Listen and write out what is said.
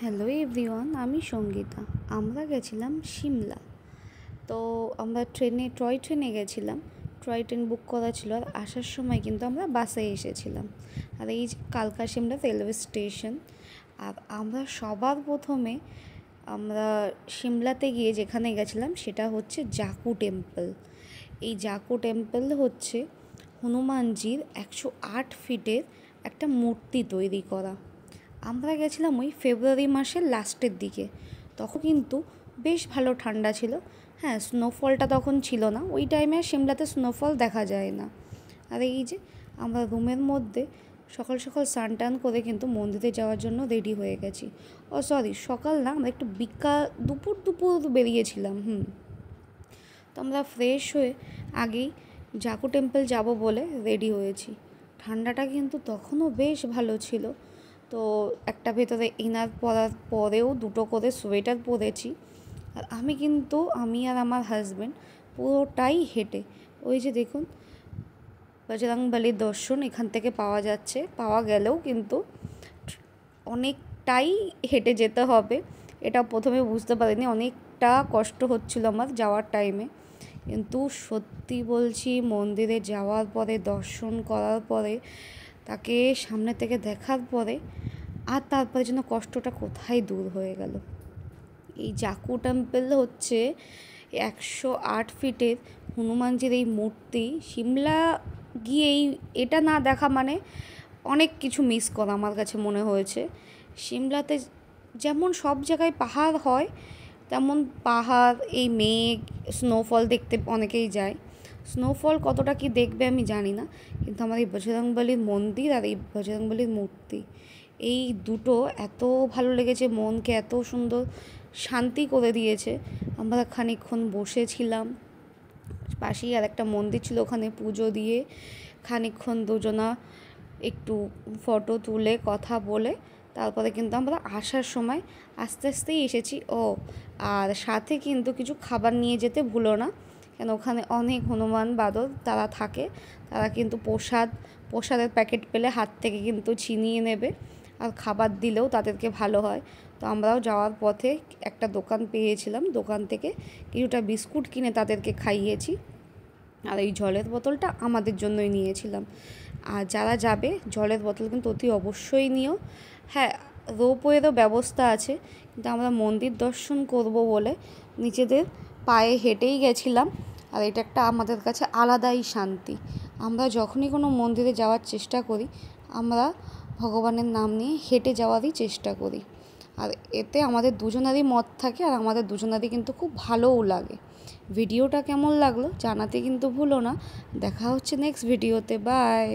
Hello everyone, আমি সঙ্গীতা। আমরা গেছিলাম সিমলা। তো আমরা টয় ট্রেনে গেছিলাম। টয় ট্রেন বুক করা ছিল, আর আসার সময় কিন্তু আমরা বাসে এসেছিলাম। আর এই যে কালকা সিমলা রেলওয়ে স্টেশন। আর আমরা সবার প্রথমে আমরা সিমলাতে গিয়ে যেখানে গেছিলাম সেটা হচ্ছে জাকু টেম্পল। এই জাকু টেম্পল হচ্ছে হনুমানজির 108 ফিটের একটা মূর্তি তৈরি করা। আমরা গেছিলাম ওই ফেব্রুয়ারি মাসের লাস্টের দিকে। তখন কিন্তু বেশ ভালো ঠান্ডা ছিল। হ্যাঁ, স্নোফলটা তখন ছিল না, ওই টাইমে সিমলাতে স্নোফল দেখা যায় না। আর এই যে আমরা রুমের মধ্যে সকাল সকাল স্নান টান করে কিন্তু মন্দিরে যাওয়ার জন্য রেডি হয়ে গেছি। সকাল না, আমরা একটু দুপুর বেরিয়েছিলাম। তো আমরা ফ্রেশ হয়ে আগেই জাকু টেম্পল যাব বলে রেডি হয়েছি। ঠান্ডাটা কিন্তু তখনও বেশ ভালো ছিল। তো একটা ভেতরে ইনার পরার পরেও দুটো করে সোয়েটার পরেছি। আর আমি আর আমার হাজব্যান্ড পুরোটাই হেঁটে, ওই যে দেখুন বজরংবলীর দর্শন এখান থেকে পাওয়া গেলেও কিন্তু অনেকটাই হেঁটে যেতে হবে। এটা প্রথমে বুঝতে পারিনি, অনেকটা কষ্ট হচ্ছিল আমার যাওয়ার টাইমে। কিন্তু সত্যি বলছি, মন্দিরে যাওয়ার পরে, দর্শন করার পরে, তাকে সামনে থেকে দেখার পরে আর তারপরে যেন কষ্টটা কোথায় দূর হয়ে গেল। এই জাকু টেম্পল হচ্ছে 108 ফিটের হনুমানজির এই মূর্তি। সিমলা গিয়েই এটা না দেখা মানে অনেক কিছু মিস করা আমার কাছে মনে হয়েছে। সিমলাতে যেমন সব জায়গায় পাহাড় হয়, তেমন পাহাড়, এই মেঘ, স্নোফল দেখতে অনেকেই যায়। স্নোফল কতটা কি দেখবে আমি জানি না, কিন্তু আমার এই বজরংবলীর মন্দির আর এই বজরংবলীর মূর্তি, এই দুটো এত ভালো লেগেছে, মনকে এত সুন্দর শান্তি করে দিয়েছে। আমরা খানিকক্ষণ বসেছিলাম, পাশেই আর একটা মন্দির ছিল, ওখানে পুজো দিয়ে খানিকক্ষণ দুজনা একটু ফটো তুলে কথা বলে তারপরে কিন্তু আমরা আসার সময় আস্তে আস্তেই এসেছি। আর সাথে কিন্তু কিছু খাবার নিয়ে যেতে ভুলো না, কেন ওখানে অনেক হনুমান বাদর তারা থাকে। তারা কিন্তু প্রসাদের প্যাকেট পেলে হাত থেকে কিন্তু ছিনিয়ে নেবে, আর খাবার দিলেও তাদেরকে ভালো হয়। তো আমরাও যাওয়ার পথে একটা দোকান পেয়েছিলাম, দোকান থেকে কিছুটা বিস্কুট কিনে তাদেরকে খাইয়েছি। আর এই জলের বোতলটা আমাদের জন্যই নিয়েছিলাম। আর যারা যাবে জলের বোতল কিন্তু অতি অবশ্যই নিও। হ্যাঁ, রোপওয়েরও ব্যবস্থা আছে, কিন্তু আমরা মন্দির দর্শন করব বলে নিজেদের পায়ে হেঁটেই গেছিলাম। আর এটা একটা আমাদের কাছে আলাদাই শান্তি। আমরা যখনই কোনো মন্দিরে যাওয়ার চেষ্টা করি, আমরা ভগবানের নাম নিয়ে হেঁটে যাওয়ারই চেষ্টা করি। আর এতে আমাদের দুজনারই মত থাকে, আর আমাদের দুজনারই কিন্তু খুব ভালোও লাগে। ভিডিওটা কেমন লাগলো জানাতে কিন্তু ভুলো না। দেখা হচ্ছে নেক্সট ভিডিওতে। বাই।